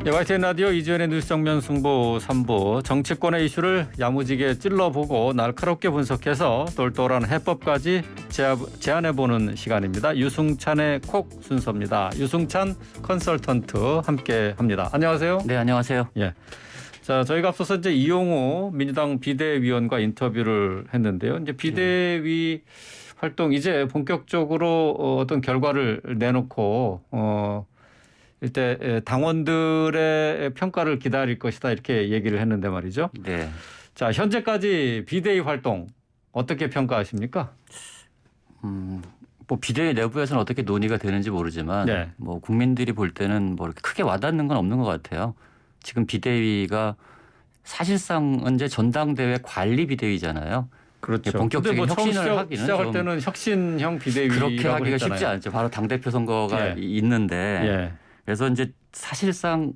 네, YTN 라디오 이주연의 뉴스 정면 승부 3부 정치권의 이슈를 야무지게 찔러보고 날카롭게 분석해서 똘똘한 해법까지 제안해보는 시간입니다. 유승찬의 콕 순서입니다. 유승찬 컨설턴트 함께합니다. 안녕하세요. 네, 안녕하세요. 예. 자, 저희가 앞서서 이제 이용호 민주당 비대위원과 인터뷰를 했는데요. 이제 비대위 활동 이제 본격적으로 어떤 결과를 내놓고 일단 당원들의 평가를 기다릴 것이다 이렇게 얘기를 했는데 말이죠. 네. 자, 현재까지 비대위 활동 어떻게 평가하십니까? 뭐 비대위 내부에서는 어떻게 논의가 되는지 모르지만 네. 뭐 국민들이 볼 때는 뭐 이렇게 크게 와닿는 건 없는 것 같아요. 지금 비대위가 사실상은 이제 전당대회 관리 비대위잖아요. 그렇죠. 본격적인 뭐 혁신을 처음 하기는 시작할 좀 때는 혁신형 비대위라고 그렇게 하기가 했잖아요. 쉽지 않죠. 바로 당대표 선거가 예. 있는데 예. 그래서 이제 사실상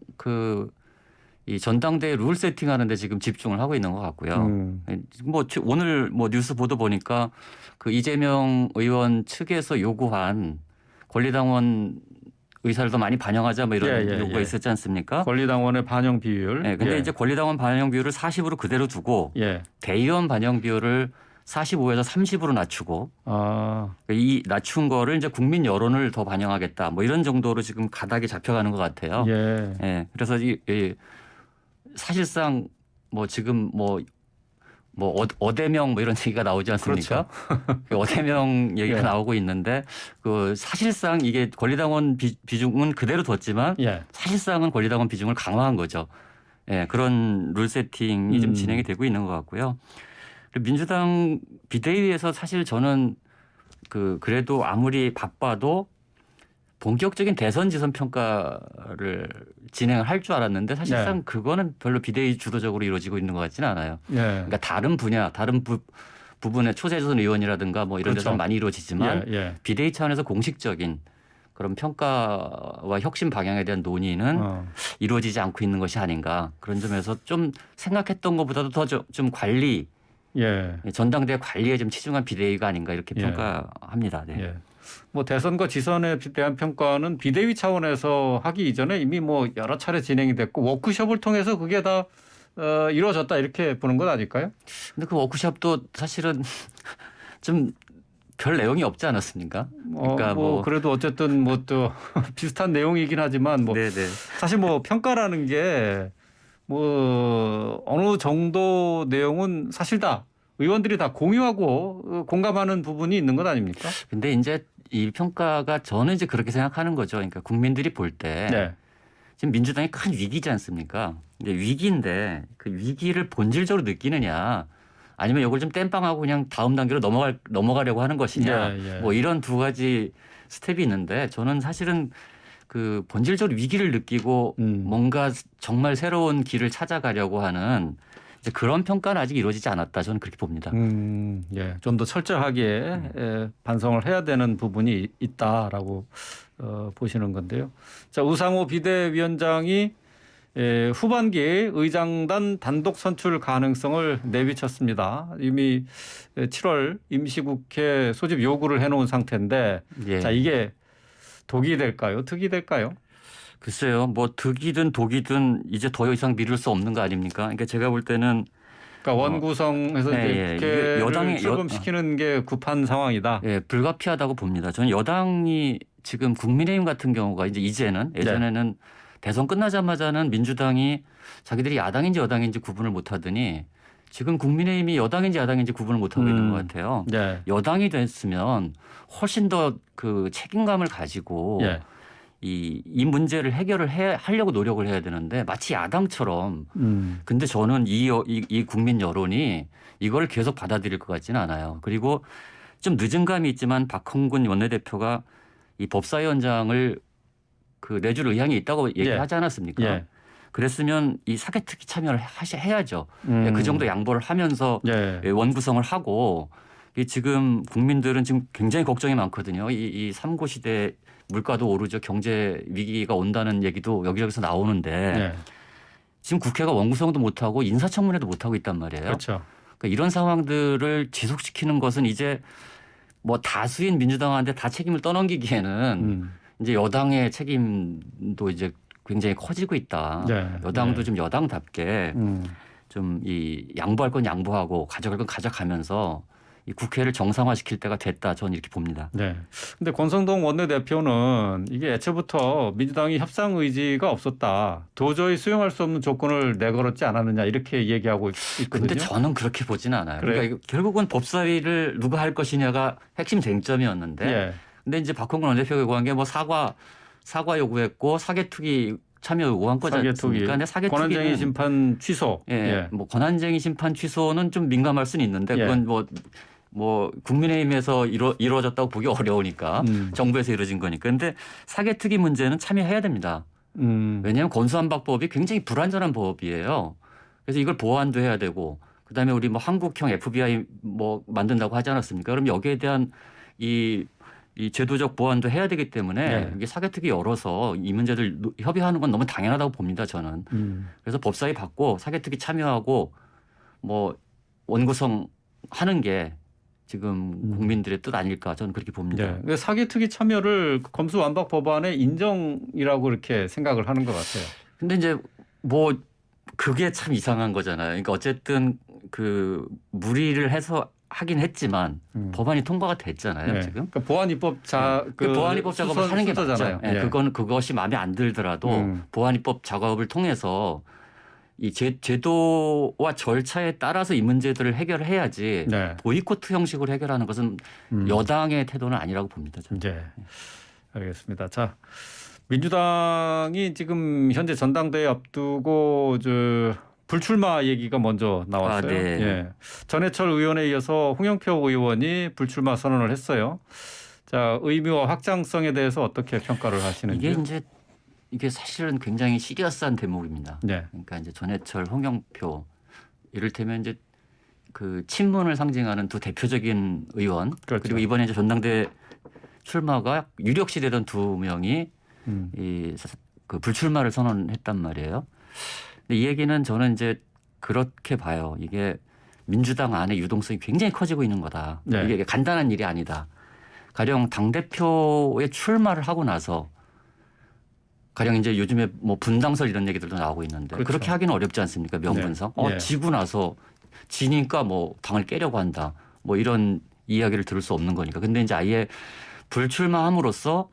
이 전당대회 룰 세팅하는데 지금 집중을 하고 있는 것 같고요. 뭐 오늘 뭐 뉴스 보도 보니까 그 이재명 의원 측에서 요구한 권리당원 의사를 더 많이 반영하자 뭐 이런 요구가 있었지 않습니까? 권리당원의 반영 비율. 네, 근데 이제 권리당원 반영 비율을 40으로 그대로 두고 대의원 반영 비율을 45에서 30으로 낮추고 이 낮춘 거를 이제 국민 여론을 더 반영하겠다 뭐 이런 정도로 지금 가닥이 잡혀가는 것 같아요. 예. 그래서 사실상 뭐 지금 뭐 어대명 뭐 이런 얘기가 나오지 않습니까? 그렇죠. 어대명 얘기가 나오고 있는데 그 사실상 이게 권리당원 비중은 그대로 뒀지만 사실상은 권리당원 비중을 강화한 거죠. 예, 그런 룰 세팅이 좀 진행이 되고 있는 것 같고요. 민주당 비대위에서 사실 저는 그래도 아무리 바빠도 본격적인 대선 지선 평가를 진행을 할 줄 알았는데 사실상 그거는 별로 비대위 주도적으로 이루어지고 있는 것 같지는 않아요. 그러니까 다른 분야, 다른 부분의 초재선 의원이라든가 뭐 이런 데서 많이 이루어지지만 비대위 차원에서 공식적인 그런 평가와 혁신 방향에 대한 논의는 이루어지지 않고 있는 것이 아닌가 그런 점에서 좀 생각했던 것보다도 더 좀 관리 전당대회 관리에 좀 치중한 비대위가 아닌가 이렇게 평가합니다. 네. 뭐 대선과 지선에 대한 평가는 비대위 차원에서 하기 이전에 이미 뭐 여러 차례 진행이 됐고 워크숍을 통해서 그게 다 이루어졌다 이렇게 보는 것 아닐까요? 근데 그 워크숍도 사실은 좀 별 내용이 없지 않았습니까? 그러니까 뭐 그래도 어쨌든 뭐 또 비슷한 내용이긴 하지만 뭐 사실 뭐 평가라는 게 뭐 어느 정도 내용은 사실 다 의원들이 다 공유하고 공감하는 부분이 있는 것 아닙니까? 근데 이제 이 평가가 저는 이제 그렇게 생각하는 거죠. 그러니까 국민들이 볼 때 지금 민주당이 큰 위기지 않습니까? 이제 위기인데 그 위기를 본질적으로 느끼느냐 아니면 이걸 좀 땜빵하고 그냥 다음 단계로 넘어가려고 하는 것이냐 뭐 이런 두 가지 스텝이 있는데 저는 사실은 그 본질적으로 위기를 느끼고 뭔가 정말 새로운 길을 찾아가려고 하는 이제 그런 평가는 아직 이루어지지 않았다. 저는 그렇게 봅니다. 좀 더 철저하게 반성을 해야 되는 부분이 있다라고 보시는 건데요. 자, 우상호 비대위원장이 후반기에 의장단 단독 선출 가능성을 내비쳤습니다. 이미 7월 임시국회 소집 요구를 해놓은 상태인데 자, 이게 독이 될까요? 득이 될까요? 글쎄요. 뭐 득이든 독이든 이제 더 이상 미룰 수 없는 거 아닙니까? 그러니까 제가 볼 때는 그러니까 원구성에서 이제 국회를 여당이 출범시키는 게 급한 상황이다. 불가피하다고 봅니다. 저는 여당이 지금 국민의힘 같은 경우가 이제는 예전에는 대선 끝나자마자는 민주당이 자기들이 야당인지 여당인지 구분을 못하더니 지금 국민의힘이 여당인지 야당인지 구분을 못하고 있는 것 같아요. 여당이 됐으면 훨씬 더 그 책임감을 가지고 이 문제를 해결을 하려고 노력을 해야 되는데 마치 야당처럼 근데 저는 이 국민 여론이 이걸 계속 받아들일 것 같지는 않아요. 그리고 좀 늦은 감이 있지만 박홍근 원내대표가 이 법사위원장을 내줄 의향이 있다고 얘기하지 않았습니까? 그랬으면 이 사개특위 참여를 해야죠. 그 정도 양보를 하면서 원구성을 하고 지금 국민들은 지금 굉장히 걱정이 많거든요. 이 3고 시대 물가도 오르죠. 경제 위기가 온다는 얘기도 여기저기서 나오는데 지금 국회가 원구성도 못하고 인사청문회도 못하고 있단 말이에요. 그렇죠. 그러니까 이런 상황들을 지속시키는 것은 이제 뭐 다수인 민주당한테 다 책임을 떠넘기기에는 이제 여당의 책임도 이제 굉장히 커지고 있다. 네. 여당도 네. 좀 여당답게 좀 이 양보할 건 양보하고 가져갈 건 가져가면서 이 국회를 정상화시킬 때가 됐다. 저는 이렇게 봅니다. 네. 근데 권성동 원내대표는 이게 애초부터 민주당이 협상 의지가 없었다. 도저히 수용할 수 없는 조건을 내걸었지 않았느냐 이렇게 얘기하고 있거든요. 근데 저는 그렇게 보지는 않아요. 그래요? 그러니까 결국은 법사위를 누가 할 것이냐가 핵심 쟁점이었는데 예. 근데 이제 박홍근 원내대표가 요구한 게 뭐 사과 요구했고 사개특위 참여 요구한 거지 않습니까? 근데 권한쟁의 사개특위는 심판 취소. 예, 뭐 권한쟁의 심판 취소는 좀 민감할 수는 있는데 예. 그건 뭐 국민의힘에서 이루어졌다고 보기 어려우니까 정부에서 이루어진 거니까. 근데 사개특위 문제는 참여해야 됩니다. 왜냐하면 건수안박법이 굉장히 불완전한 법이에요. 그래서 이걸 보완도 해야 되고 그다음에 우리 뭐 한국형 FBI 뭐 만든다고 하지 않았습니까? 그럼 여기에 대한 이 제도적 보완도 해야 되기 때문에 네. 이게 사개특위 열어서 이 문제들 협의하는 건 너무 당연하다고 봅니다. 저는. 그래서 법사위 받고 사개특위 참여하고 뭐 원구성 하는 게 지금 국민들의 뜻 아닐까 저는 그렇게 봅니다. 네. 사개특위 참여를 검수완박 법안의 인정이라고 이렇게 생각을 하는 것 같아요. 근데 이제 뭐 그게 참 이상한 거잖아요. 그러니까 어쨌든 그 무리를 해서 하긴 했지만 법안이 통과가 됐잖아요. 네. 지금. 그러니까 보안입법 그 보안입법 작업을 하는 게 맞죠. 예. 그것이 마음에 안 들더라도 보안입법 작업을 통해서 이 제도와 절차에 따라서 이 문제들을 해결해야지 네. 보이콧 형식으로 해결하는 것은 여당의 태도는 아니라고 봅니다. 저는. 네. 알겠습니다. 자, 민주당이 지금 현재 전당대회 앞두고 불출마 얘기가 먼저 나왔어요. 네. 예. 전해철 의원에 이어서 홍영표 의원이 불출마 선언을 했어요. 자, 의미와 확장성에 대해서 어떻게 평가를 하시는지요? 이게 사실은 굉장히 시리어스한 대목입니다. 네. 그러니까 이제 전해철, 홍영표 이를테면 이제 그 친문을 상징하는 두 대표적인 의원 그렇죠. 그리고 이번에 이제 전당대 출마가 유력시 되던 두 명이 그 불출마를 선언했단 말이에요. 근데 이 얘기는 저는 이제 그렇게 봐요. 이게 민주당 안에 유동성이 굉장히 커지고 있는 거다. 네. 이게 간단한 일이 아니다. 가령 당대표의 출마를 하고 나서 가령 이제 요즘에 뭐 분당설 이런 얘기들도 나오고 있는데 그렇죠. 그렇게 하기는 어렵지 않습니까? 명분상. 네. 네. 지고 나서 지니까 뭐 당을 깨려고 한다. 뭐 이런 이야기를 들을 수 없는 거니까. 근데 이제 아예 불출마함으로써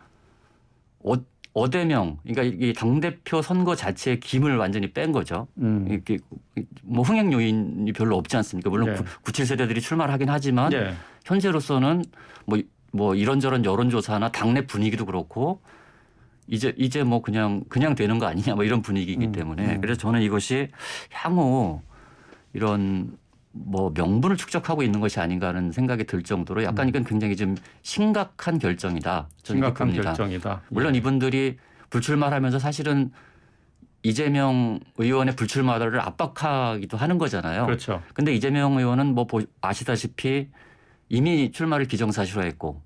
어대명, 그러니까 이 당대표 선거 자체의 김을 완전히 뺀 거죠. 이렇게 뭐 흥행 요인이 별로 없지 않습니까? 물론 네. 97세대들이 출마를 하긴 하지만 네. 현재로서는 뭐 이런저런 여론조사나 당내 분위기도 그렇고 이제 뭐 그냥 되는 거 아니냐 뭐 이런 분위기이기 때문에 그래서 저는 이것이 향후 이런 뭐 명분을 축적하고 있는 것이 아닌가 하는 생각이 들 정도로 약간 이건 굉장히 좀 심각한 결정이다. 저는 이렇게 심각한 봅니다. 결정이다. 물론 이분들이 불출마를 하면서 사실은 이재명 의원의 불출마를 압박하기도 하는 거잖아요. 그렇죠. 근데 이재명 의원은 뭐 아시다시피 이미 출마를 기정사실화했고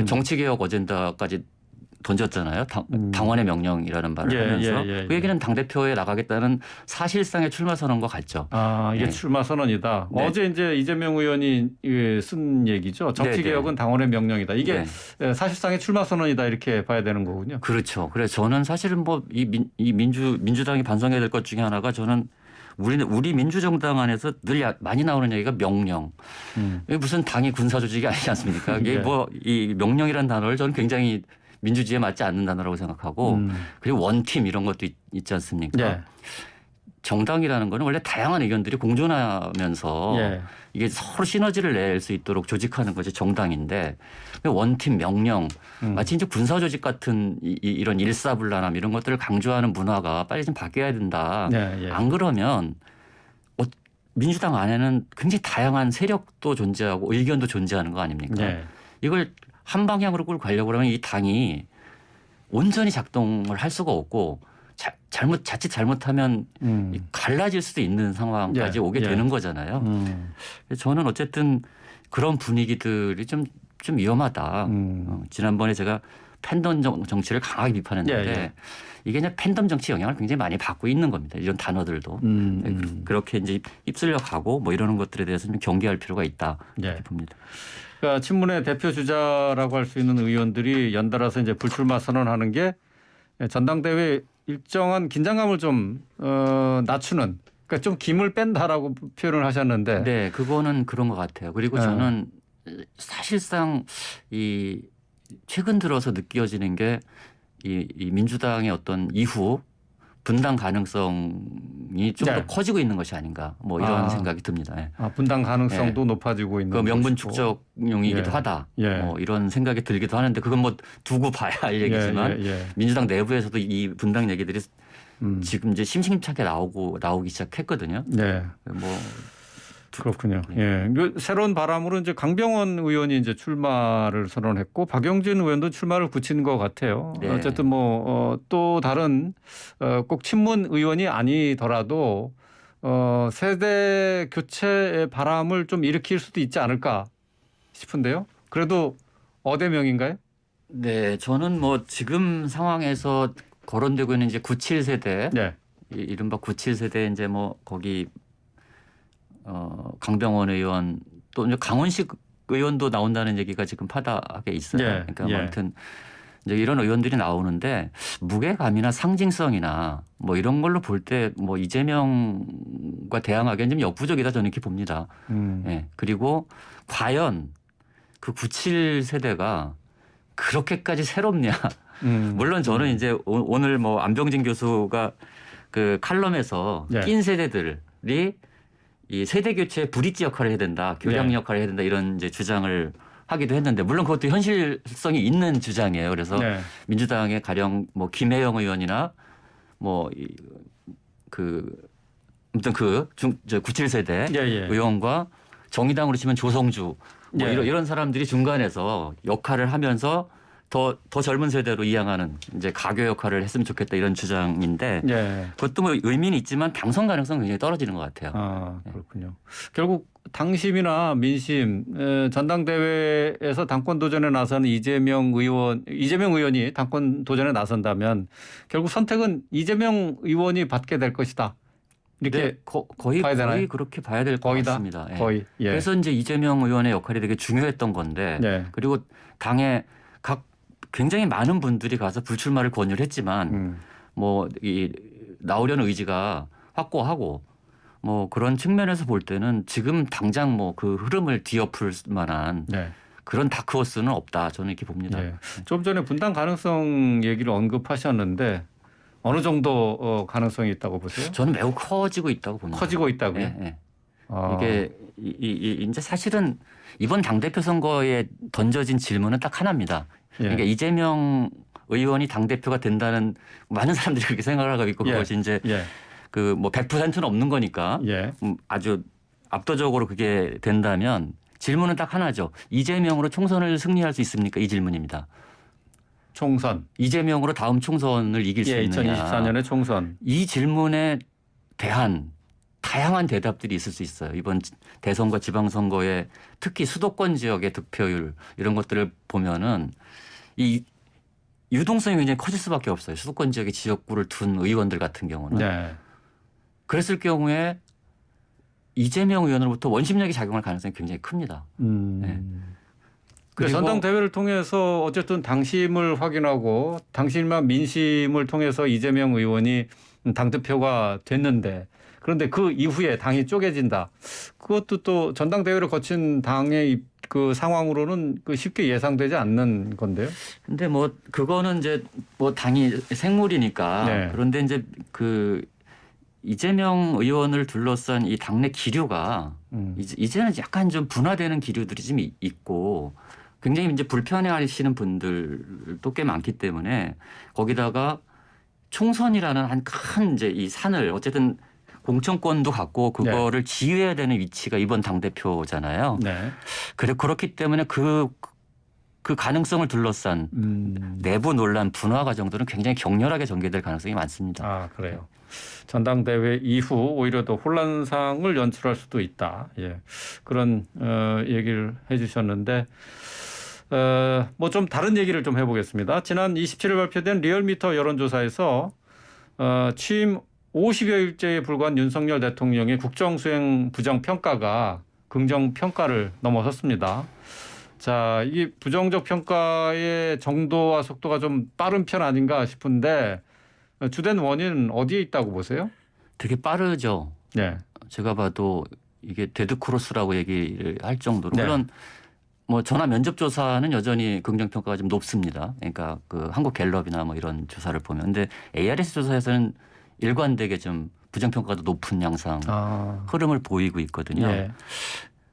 정치개혁 어젠다까지 던졌잖아요. 당원의 명령이라는 말을 하면서 그 얘기는 당대표에 나가겠다는 사실상의 출마 선언과 같죠. 아, 이게 네. 출마 선언이다. 네. 어제 이제 이재명 의원이 쓴 얘기죠. 정치개혁은 당원의 명령이다. 이게 사실상의 출마 선언이다 이렇게 봐야 되는 거군요. 그렇죠. 그래서 저는 사실은 뭐 이 민주당이 반성해야 될 것 중에 하나가 저는 우리 민주정당 안에서 늘 많이 나오는 얘기가 명령. 이게 무슨 당이 군사 조직이 아니지 않습니까? 이게 뭐 이 명령이라는 단어를 저는 굉장히 민주주의에 맞지 않는 단어라고 생각하고 그리고 원팀 이런 것도 있지 않습니까? 네. 정당이라는 거는 원래 다양한 의견들이 공존하면서 이게 서로 시너지를 낼 수 있도록 조직하는 것이 정당인데 원팀 명령 마치 이제 군사 조직 같은 이런 일사불란함 이런 것들을 강조하는 문화가 빨리 좀 바뀌어야 된다. 안 그러면 민주당 안에는 굉장히 다양한 세력도 존재하고 의견도 존재하는 거 아닙니까? 이걸 한 방향으로 끌고 가려고 하면 이 당이 온전히 작동을 할 수가 없고 자칫 잘못하면 갈라질 수도 있는 상황까지 오게 되는 거잖아요. 그래서 저는 어쨌든 그런 분위기들이 좀 위험하다. 지난번에 제가 팬덤 정치를 강하게 비판했는데 이게 이제 팬덤 정치 영향을 굉장히 많이 받고 있는 겁니다. 이런 단어들도. 그렇게 이제 휩쓸려 가고 뭐 이러는 것들에 대해서 좀 경계할 필요가 있다. 이렇게 봅니다. 그러니까 친문의 대표 주자라고 할 수 있는 의원들이 연달아서 이제 불출마 선언하는 게 전당대회 일정한 긴장감을 좀 낮추는, 그러니까 좀 김을 뺀다라고 표현을 하셨는데, 네, 그거는 그런 것 같아요. 그리고 저는 사실상 이 최근 들어서 느껴지는 게 이 민주당의 어떤 이후 분당 가능성이 좀 더 네. 커지고 있는 것이 아닌가 뭐 이런 생각이 듭니다. 예. 분당 가능성도 높아지고 있는 그 명분 것이고. 축적용이기도 예. 하다. 예. 뭐 이런 생각이 들기도 하는데 그건 뭐 두고 봐야 할 얘기지만 민주당 내부에서도 이 분당 얘기들이 지금 이제 심심찮게 나오기 시작했거든요. 네. 뭐 그렇군요. 예. 그 새로운 바람으로 이제 강병원 의원이 이제 출마를 선언했고 박용진 의원도 출마를 굳힌 것 같아요. 네. 어쨌든 뭐 또 다른 꼭 친문 의원이 아니더라도 세대 교체의 바람을 좀 일으킬 수도 있지 않을까 싶은데요. 그래도 어대명인가요? 네, 저는 뭐 지금 상황에서 거론되고 있는 이제 97세대, 네. 이른바 97세대 이제 뭐 거기 강병원 의원 또 이제 강원식 의원도 나온다는 얘기가 지금 파다하게 있어요. 예, 그러니까 예. 아무튼 이제 이런 의원들이 나오는데 무게감이나 상징성이나 뭐 이런 걸로 볼 때 뭐 이재명과 대항하기엔 좀 역부족이다 저는 이렇게 봅니다. 예. 그리고 과연 그 97세대가 그렇게까지 새롭냐? 물론 저는 이제 오늘 뭐 안병진 교수가 그 칼럼에서 네. 낀 세대들이 이 세대 교체의 브릿지 역할을 해야 된다, 교량 네. 역할을 해야 된다 이런 이제 주장을 하기도 했는데 물론 그것도 현실성이 있는 주장이에요. 그래서 네. 민주당의 가령 뭐 김혜영 의원이나 뭐 아무튼 그 97세대 예, 예. 의원과 정의당으로 치면 조성주 뭐 예. 이런 사람들이 중간에서 역할을 하면서 더 젊은 세대로 이양하는 이제 가교 역할을 했으면 좋겠다 이런 주장인데 예. 그것도 뭐 의미는 있지만 당선 가능성은 굉장히 떨어지는 것 같아요. 아, 그렇군요. 결국 당심이나 민심, 전당대회에서 당권 도전에 나서는 이재명 의원이 당권 도전에 나선다면 결국 선택은 이재명 의원이 받게 될 것이다. 이렇게 네, 거의 봐야 되나요? 그렇게 봐야 될 것 거의 다? 같습니다. 예. 거의. 예. 그래서 이제 이재명 의원의 역할이 되게 중요했던 건데 네. 그리고 당에 굉장히 많은 분들이 가서 불출마를 권유를 했지만 뭐 이 나오려는 의지가 확고하고 뭐 그런 측면에서 볼 때는 지금 당장 뭐 그 흐름을 뒤엎을 만한 네. 그런 다크호스는 없다. 저는 이렇게 봅니다. 예. 좀 전에 분당 가능성 얘기를 언급하셨는데 어느 정도 가능성이 있다고 보세요? 저는 매우 커지고 있다고 봅니다. 커지고 있다고요? 예, 예. 아. 이게 이제 사실은 이번 당대표 선거에 던져진 질문은 딱 하나입니다. 예. 그러니까 이재명 의원이 당대표가 된다는 많은 사람들이 그렇게 생각을 하고 있고 예. 그것이 이제 예. 그 뭐 100%는 없는 거니까 예. 아주 압도적으로 그게 된다면 질문은 딱 하나죠. 이재명으로 총선을 승리할 수 있습니까? 이 질문입니다. 총선. 이재명으로 다음 총선을 이길 수 예, 있느냐. 2024년에 총선. 이 질문에 대한 다양한 대답들이 있을 수 있어요. 이번 대선과 지방선거에 특히 수도권 지역의 득표율 이런 것들을 보면은 이 유동성이 굉장히 커질 수밖에 없어요. 수도권 지역의 지역구를 둔 의원들 같은 경우는. 네. 그랬을 경우에 이재명 의원으로부터 원심력이 작용할 가능성이 굉장히 큽니다. 네. 그리고 전당대회를 통해서 어쨌든 당심을 확인하고 당심과 민심을 통해서 이재명 의원이 당대표가 됐는데 그런데 그 이후에 당이 쪼개진다. 그것도 또 전당대회를 거친 당의 그 상황으로는 그 쉽게 예상되지 않는 건데요. 근데 뭐 그거는 이제 뭐 당이 생물이니까 네. 그런데 이제 그 이재명 의원을 둘러싼 이 당내 기류가 이제는 약간 좀 분화되는 기류들이 좀 있고 굉장히 이제 불편해하시는 분들도 꽤 많기 때문에 거기다가 총선이라는 한 큰 이제 이 산을 어쨌든 공천권도 갖고 그거를 지휘해야 되는 위치가 이번 당대표잖아요. 네. 그렇기 때문에 그 가능성을 둘러싼 내부 논란 분화 과정들은 굉장히 격렬하게 전개될 가능성이 많습니다. 아, 그래요. 전당대회 이후 오히려 더 혼란상을 연출할 수도 있다. 예. 그런 얘기를 해 주셨는데 뭐 좀 다른 얘기를 좀 해보겠습니다. 지난 27일 발표된 리얼미터 여론조사에서 취임 50여일째에 불과한 윤석열 대통령의 국정수행 부정평가가 긍정평가를 넘어섰습니다. 자, 이게 부정적 평가의 정도와 속도가 좀 빠른 편 아닌가 싶은데 주된 원인은 어디에 있다고 보세요? 되게 빠르죠. 네. 제가 봐도 이게 데드크로스라고 얘기를 할 정도로 네. 물론 뭐 전화 면접 조사는 여전히 긍정 평가가 좀 높습니다. 그러니까 그 한국 갤럽이나 뭐 이런 조사를 보면 근데 ARS 조사에서는 일관되게 좀 부정 평가가 높은 양상 흐름을 보이고 있거든요. 예.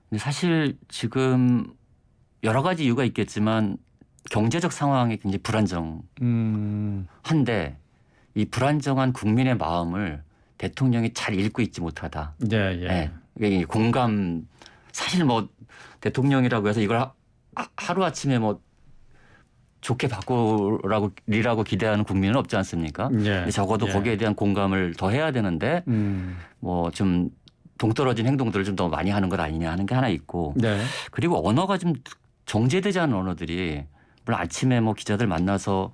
근데 사실 지금 여러 가지 이유가 있겠지만 경제적 상황이 굉장히 불안정한데 이 불안정한 국민의 마음을 대통령이 잘 읽고 있지 못하다. 예, 예. 이게 공감 사실 뭐 대통령이라고 해서 이걸 하루아침에 뭐 좋게 바꾸라고 리라고 기대하는 국민은 없지 않습니까? 예. 근데 적어도 예. 거기에 대한 공감을 더 해야 되는데 뭐 좀 동떨어진 행동들을 좀 더 많이 하는 것 아니냐 하는 게 하나 있고 네. 그리고 언어가 좀 정제되지 않은 언어들이 물론 아침에 뭐 기자들 만나서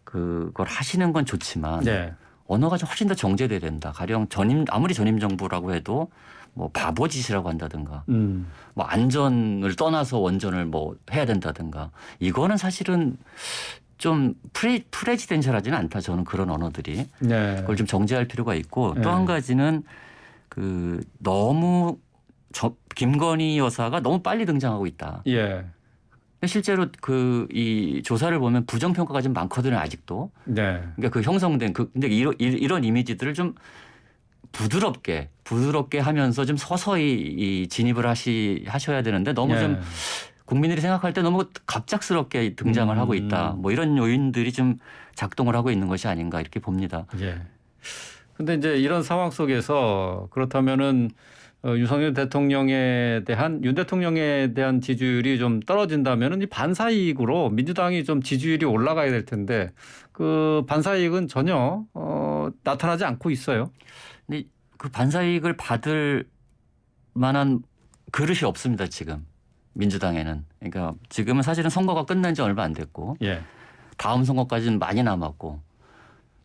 그걸 하시는 건 좋지만 네. 언어가 좀 훨씬 더 정제돼야 된다. 가령 아무리 전임 정부라고 해도 뭐 바보짓이라고 한다든가 뭐 안전을 떠나서 원전을 뭐 해야 된다든가 이거는 사실은 좀 프레지덴셜하지는 않다. 저는 그런 언어들이 네. 그걸 좀 정제할 필요가 있고 또 네. 한 가지는 그 너무 김건희 여사가 너무 빨리 등장하고 있다. 예. 실제로 그 이 조사를 보면 부정 평가가 좀 많거든요. 아직도. 네. 그러니까 그 형성된 근데 이런 이미지들을 좀 부드럽게 하면서 좀 서서히 이 진입을 하셔야 되는데 너무 좀 국민들이 생각할 때 너무 갑작스럽게 등장을 하고 있다. 뭐 이런 요인들이 좀 작동을 하고 있는 것이 아닌가 이렇게 봅니다. 예. 근데 이제 이런 상황 속에서 그렇다면은 윤석열 대통령에 대한 윤 대통령에 대한 지지율이 좀 떨어진다면은 이 반사이익으로 민주당이 좀 지지율이 올라가야 될 텐데 그 반사이익은 전혀 나타나지 않고 있어요. 근데 그 반사이익을 받을 만한 그릇이 없습니다. 지금 민주당에는. 그러니까 지금은 사실은 선거가 끝난 지 얼마 안 됐고 예. 다음 선거까지는 많이 남았고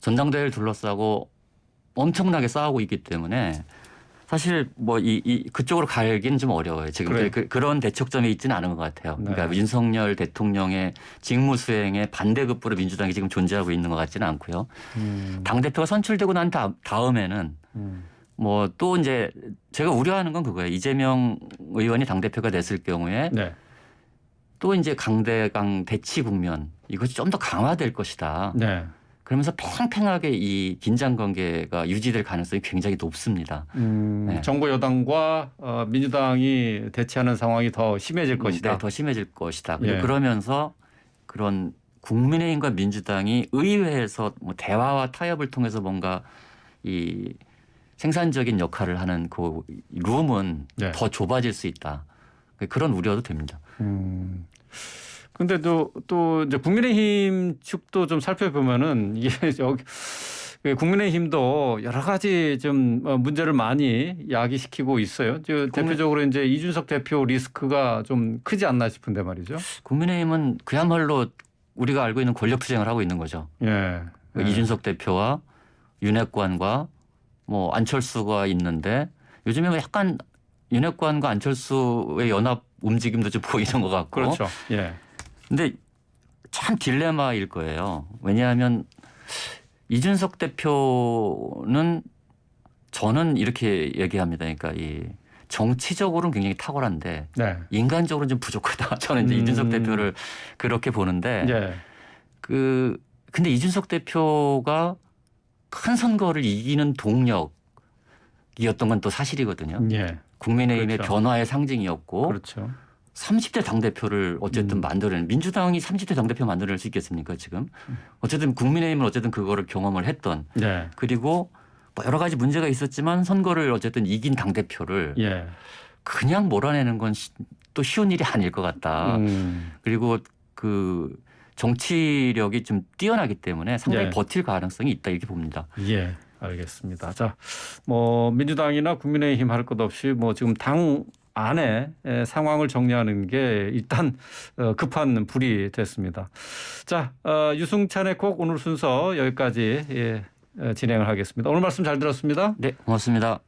전당대회를 둘러싸고 엄청나게 싸우고 있기 때문에 사실 뭐 그쪽으로 가기는 좀 어려워요. 지금 그래. 그런 대척점에 있지는 않은 것 같아요. 네. 그러니까 윤석열 대통령의 직무 수행에 반대급부로 민주당이 지금 존재하고 있는 것 같지는 않고요. 당 대표가 선출되고 난 다음에는 뭐 또 이제 제가 우려하는 건 그거예요. 이재명 의원이 당 대표가 됐을 경우에 네. 또 이제 강대강 대치 국면 이것이 좀 더 강화될 것이다. 네. 그러면서 팽팽하게 이 긴장 관계가 유지될 가능성이 굉장히 높습니다. 네. 정부 여당과 민주당이 대치하는 상황이 더 심해질 것이다. 네, 더 심해질 것이다. 그리고 예. 그러면서 그런 국민의힘과 민주당이 의회에서 뭐 대화와 타협을 통해서 뭔가 이 생산적인 역할을 하는 그 룸은 네. 더 좁아질 수 있다. 그런 우려도 됩니다. 근데 또 이제 국민의힘 측도 좀 살펴보면은 이게 여기 국민의힘도 여러 가지 좀 문제를 많이 야기시키고 있어요. 대표적으로 이제 이준석 대표 리스크가 좀 크지 않나 싶은데 말이죠. 국민의힘은 그야말로 우리가 알고 있는 권력 투쟁을 하고 있는 거죠. 예. 이준석 대표와 윤핵관과 뭐 안철수가 있는데 요즘에 약간 윤핵관과 안철수의 연합 움직임도 좀 보이는 것 같고. 그렇죠. 예. 근데 참 딜레마일 거예요. 왜냐하면 이준석 대표는 저는 이렇게 얘기합니다. 그러니까 이 정치적으로는 굉장히 탁월한데 네. 인간적으로는 좀 부족하다. 저는 이제 이준석 대표를 그렇게 보는데 예. 근데 이준석 대표가 큰 선거를 이기는 동력이었던 건 또 사실이거든요. 예. 국민의힘의 그렇죠. 변화의 상징이었고 그렇죠. 30대 당대표를 어쨌든 만들어낸 민주당이 30대 당대표 만들어낼 수 있겠습니까 지금. 어쨌든 국민의힘은 어쨌든 그거를 경험을 했던 네. 그리고 뭐 여러 가지 문제가 있었지만 선거를 어쨌든 이긴 당대표를 예. 그냥 몰아내는 건 또 쉬운 일이 아닐 것 같다. 그리고 그 정치력이 좀 뛰어나기 때문에 상당히 예. 버틸 가능성이 있다 이렇게 봅니다. 예. 알겠습니다. 자, 뭐 민주당이나 국민의힘 할 것 없이 뭐 지금 당 안에 상황을 정리하는 게 일단 급한 불이 됐습니다. 자, 유승찬의 곡 오늘 순서 여기까지 진행을 하겠습니다. 오늘 말씀 잘 들었습니다. 네, 고맙습니다.